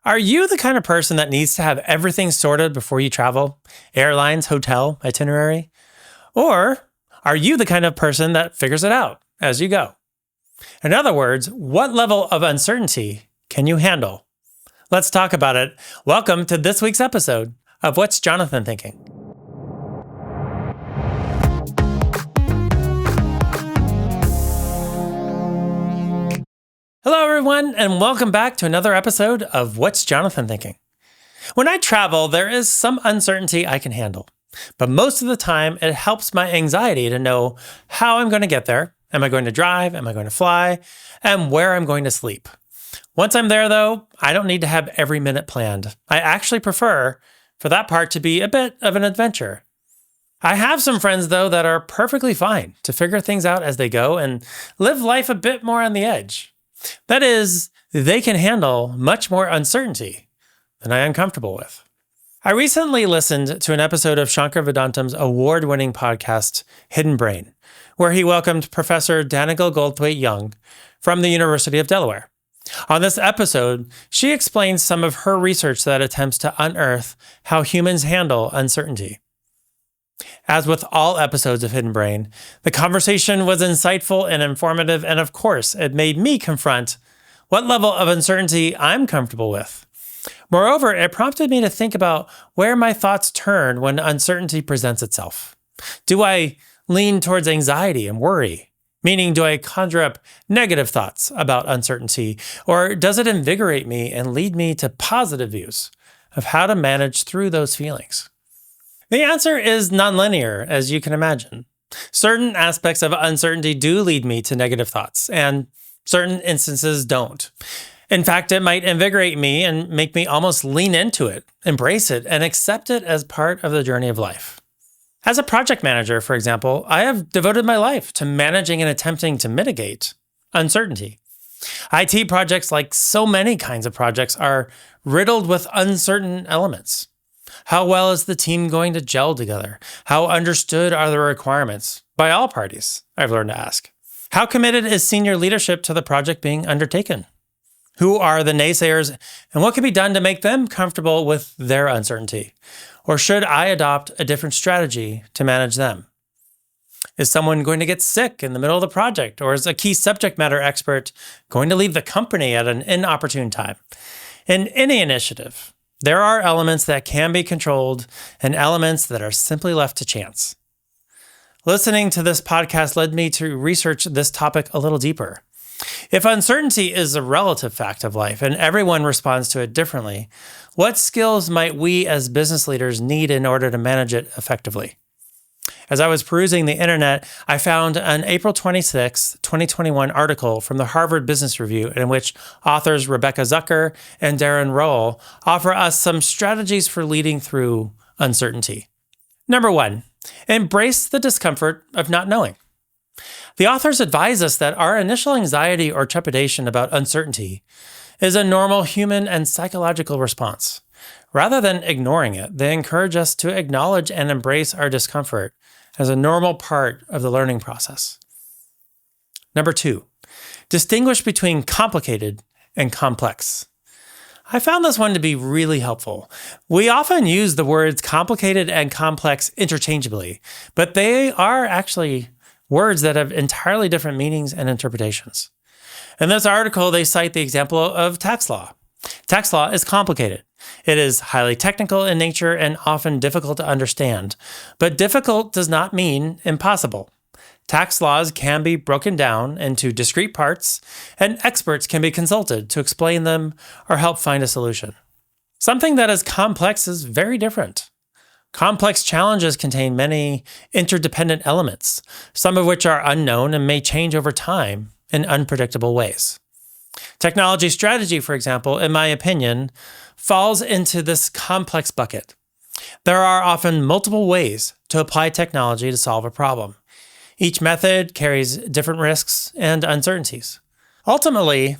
Are you the kind of person that needs to have everything sorted before you travel? Airlines, hotel, itinerary? Or are you the kind of person that figures it out as you go? In other words, what level of uncertainty can you handle? Let's talk about it. Welcome to this week's episode of What's Jonathan Thinking? Hello, everyone, and welcome back to another episode of What's Jonathan Thinking? When I travel, there is some uncertainty I can handle, but most of the time, it helps my anxiety to know how I'm going to get there. Am I going to drive? Am I going to fly? And where I'm going to sleep. Once I'm there, though, I don't need to have every minute planned. I actually prefer for that part to be a bit of an adventure. I have some friends, though, that are perfectly fine to figure things out as they go and live life a bit more on the edge. That is, they can handle much more uncertainty than I am comfortable with. I recently listened to an episode of Shankar Vedantam's award-winning podcast, Hidden Brain, where he welcomed Professor Danica Goldthwait-Young from the University of Delaware. On this episode, she explains some of her research that attempts to unearth how humans handle uncertainty. As with all episodes of Hidden Brain, the conversation was insightful and informative, and of course, it made me confront what level of uncertainty I'm comfortable with. Moreover, it prompted me to think about where my thoughts turn when uncertainty presents itself. Do I lean towards anxiety and worry? Meaning, do I conjure up negative thoughts about uncertainty, or does it invigorate me and lead me to positive views of how to manage through those feelings? The answer is nonlinear, as you can imagine. Certain aspects of uncertainty do lead me to negative thoughts, and certain instances don't. In fact, it might invigorate me and make me almost lean into it, embrace it, and accept it as part of the journey of life. As a project manager, for example, I have devoted my life to managing and attempting to mitigate uncertainty. IT projects, like so many kinds of projects, are riddled with uncertain elements. How well is the team going to gel together? How understood are the requirements by all parties? I've learned to ask. How committed is senior leadership to the project being undertaken? Who are the naysayers, and what can be done to make them comfortable with their uncertainty? Or should I adopt a different strategy to manage them? Is someone going to get sick in the middle of the project, or is a key subject matter expert going to leave the company at an inopportune time? In any initiative, there are elements that can be controlled and elements that are simply left to chance. Listening to this podcast led me to research this topic a little deeper. If uncertainty is a relative fact of life and everyone responds to it differently, what skills might we as business leaders need in order to manage it effectively? As I was perusing the internet, I found an April 26, 2021 article from the Harvard Business Review in which authors Rebecca Zucker and Darren Rowell offer us some strategies for leading through uncertainty. Number 1, embrace the discomfort of not knowing. The authors advise us that our initial anxiety or trepidation about uncertainty is a normal human and psychological response. Rather than ignoring it, they encourage us to acknowledge and embrace our discomfort as a normal part of the learning process. Number 2, distinguish between complicated and complex. I found this one to be really helpful. We often use the words complicated and complex interchangeably, but they are actually words that have entirely different meanings and interpretations. In this article, they cite the example of tax law. Tax law is complicated. It is highly technical in nature and often difficult to understand. But difficult does not mean impossible. Tax laws can be broken down into discrete parts, and experts can be consulted to explain them or help find a solution. Something that is complex is very different. Complex challenges contain many interdependent elements, some of which are unknown and may change over time in unpredictable ways. Technology strategy, for example, in my opinion, falls into this complex bucket. There are often multiple ways to apply technology to solve a problem. Each method carries different risks and uncertainties. Ultimately,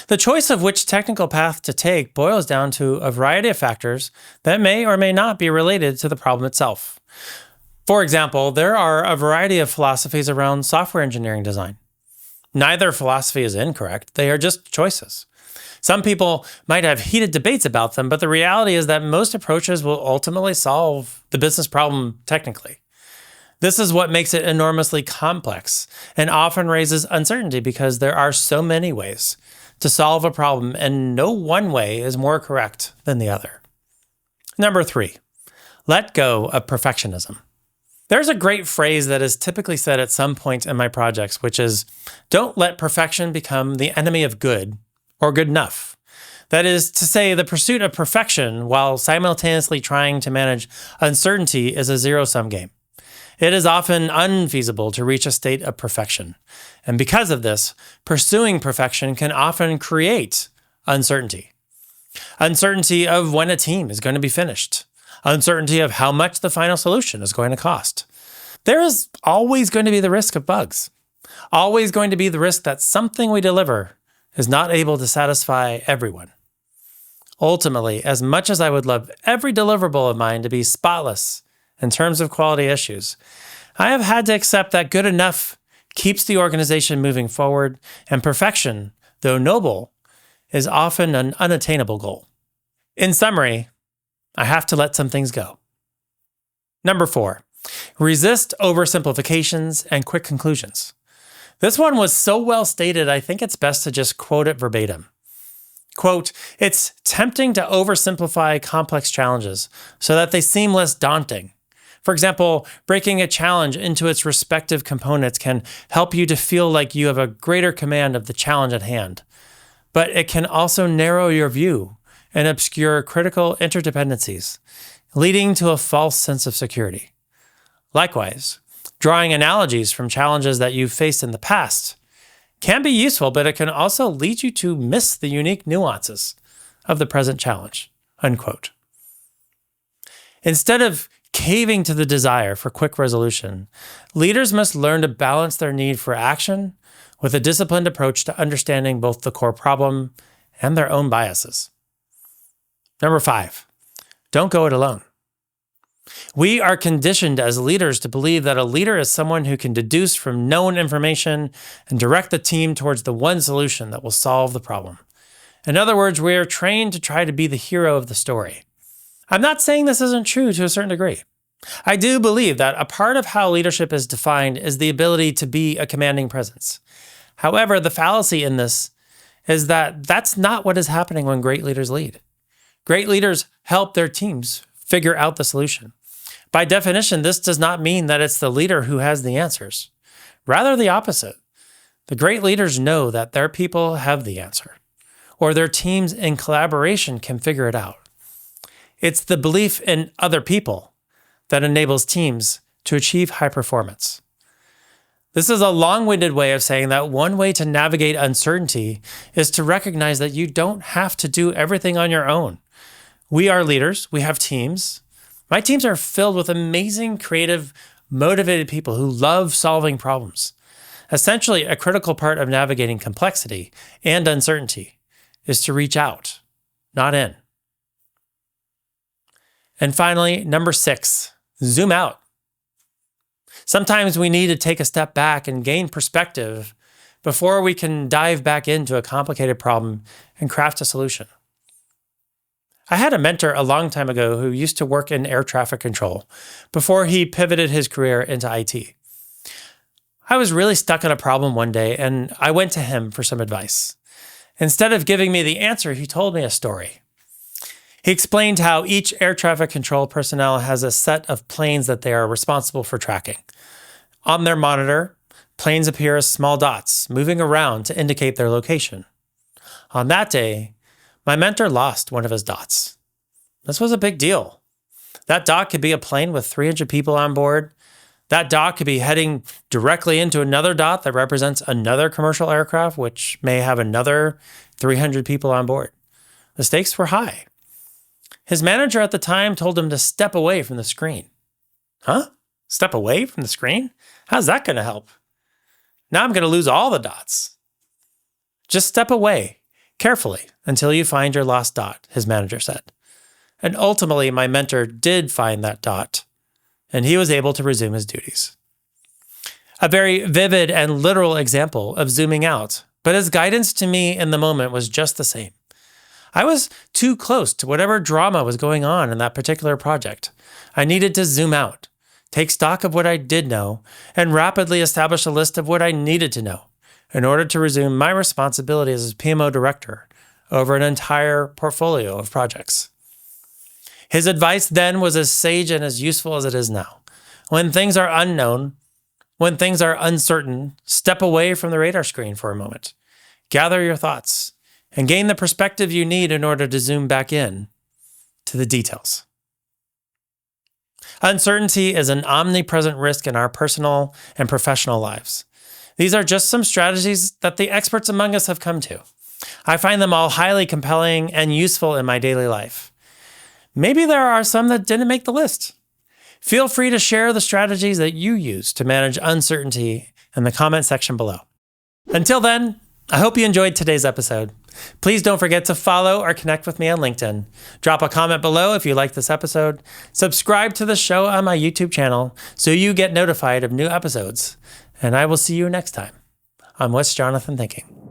the choice of which technical path to take boils down to a variety of factors that may or may not be related to the problem itself. For example, there are a variety of philosophies around software engineering design. Neither philosophy is incorrect, they are just choices. Some people might have heated debates about them, but the reality is that most approaches will ultimately solve the business problem technically. This is what makes it enormously complex and often raises uncertainty because there are so many ways to solve a problem and no one way is more correct than the other. Number 3, let go of perfectionism. There's a great phrase that is typically said at some point in my projects, which is, don't let perfection become the enemy of good or good enough. That is to say, the pursuit of perfection while simultaneously trying to manage uncertainty is a zero-sum game. It is often unfeasible to reach a state of perfection. And because of this, pursuing perfection can often create uncertainty. Uncertainty of when a team is going to be finished. Uncertainty of how much the final solution is going to cost. There is always going to be the risk of bugs. Always going to be the risk that something we deliver is not able to satisfy everyone. Ultimately, as much as I would love every deliverable of mine to be spotless in terms of quality issues, I have had to accept that good enough keeps the organization moving forward, and perfection, though noble, is often an unattainable goal. In summary, I have to let some things go. Number 4, resist oversimplifications and quick conclusions. This one was so well stated, I think it's best to just quote it verbatim. Quote, it's tempting to oversimplify complex challenges so that they seem less daunting. For example, breaking a challenge into its respective components can help you to feel like you have a greater command of the challenge at hand. But it can also narrow your view and obscure critical interdependencies, leading to a false sense of security. Likewise, drawing analogies from challenges that you've faced in the past can be useful, but it can also lead you to miss the unique nuances of the present challenge. Unquote. Instead of caving to the desire for quick resolution, leaders must learn to balance their need for action with a disciplined approach to understanding both the core problem and their own biases. Number 5, don't go it alone. We are conditioned as leaders to believe that a leader is someone who can deduce from known information and direct the team towards the one solution that will solve the problem. In other words, we are trained to try to be the hero of the story. I'm not saying this isn't true to a certain degree. I do believe that a part of how leadership is defined is the ability to be a commanding presence. However, the fallacy in this is that that's not what is happening when great leaders lead. Great leaders help their teams figure out the solution. By definition, this does not mean that it's the leader who has the answers. Rather, the opposite. The great leaders know that their people have the answer, or their teams in collaboration can figure it out. It's the belief in other people that enables teams to achieve high performance. This is a long-winded way of saying that one way to navigate uncertainty is to recognize that you don't have to do everything on your own. We are leaders. We have teams. My teams are filled with amazing, creative, motivated people who love solving problems. Essentially, a critical part of navigating complexity and uncertainty is to reach out, not in. And finally, number 6, zoom out. Sometimes we need to take a step back and gain perspective before we can dive back into a complicated problem and craft a solution. I had a mentor a long time ago who used to work in air traffic control before he pivoted his career into IT. I was really stuck on a problem one day and I went to him for some advice. Instead of giving me the answer, he told me a story. He explained how each air traffic control personnel has a set of planes that they are responsible for tracking. On their monitor, planes appear as small dots moving around to indicate their location. On that day, my mentor lost one of his dots. This was a big deal. That dot could be a plane with 300 people on board. That dot could be heading directly into another dot that represents another commercial aircraft, which may have another 300 people on board. The stakes were high. His manager at the time told him to step away from the screen. Huh? Step away from the screen? How's that going to help? Now I'm going to lose all the dots. Just step away carefully until you find your lost dot, his manager said. And ultimately, my mentor did find that dot, and he was able to resume his duties. A very vivid and literal example of zooming out, but his guidance to me in the moment was just the same. I was too close to whatever drama was going on in that particular project. I needed to zoom out, take stock of what I did know, and rapidly establish a list of what I needed to know in order to resume my responsibilities as PMO director over an entire portfolio of projects. His advice then was as sage and as useful as it is now. When things are unknown, when things are uncertain, step away from the radar screen for a moment. Gather your thoughts and gain the perspective you need in order to zoom back in to the details. Uncertainty is an omnipresent risk in our personal and professional lives. These are just some strategies that the experts among us have come to. I find them all highly compelling and useful in my daily life. Maybe there are some that didn't make the list. Feel free to share the strategies that you use to manage uncertainty in the comment section below. Until then, I hope you enjoyed today's episode. Please don't forget to follow or connect with me on LinkedIn. Drop a comment below if you like this episode. Subscribe to the show on my YouTube channel so you get notified of new episodes. And I will see you next time on What's Jonathan Thinking?